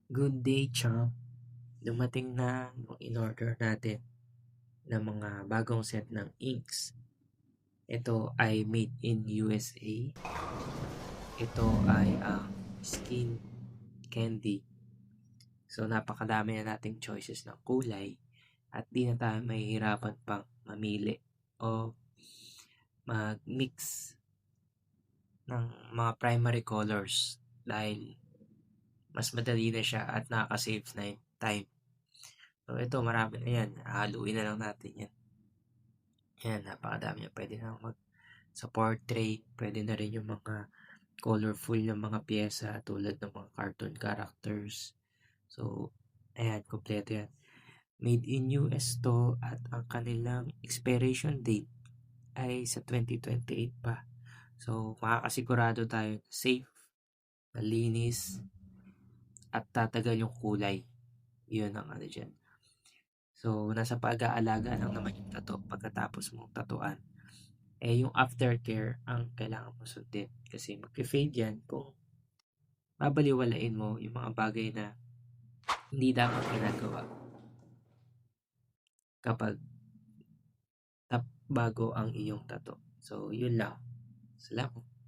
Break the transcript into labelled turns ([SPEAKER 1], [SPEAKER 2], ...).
[SPEAKER 1] Good day, champ. Dumating na yung in-order natin ng mga bagong set ng inks. Ito ay made in USA. Ito ay ang Skin Candy. So, napakadami na nating choices ng kulay at di na tayo mahihirapan pang mamili o mag-mix ng mga primary colors dahil mas madali na siya at nakaka-save na yung time. So, ito marami na yan. Haluin na lang natin yan. Yan, napakadami yan. Pwede na sa portrait. Pwede na rin yung mga colorful ng mga pyesa tulad ng mga cartoon characters. So, ayan, kompleto yan. Made in US to at ang kanilang expiration date ay sa 2028 pa. So, makakasigurado tayo na safe, malinis, at tatagal yung kulay. Yun ang ano dyan. So, nasa pag-aalaga lang naman yung tattoo pagkatapos mong tatuan. Yung aftercare ang kailangan mo sundin. Kasi mag-fade yan kung babaliwalain mo yung mga bagay na hindi dapat ginagawa kapag bago ang iyong tattoo. So, yun lang. Salamat.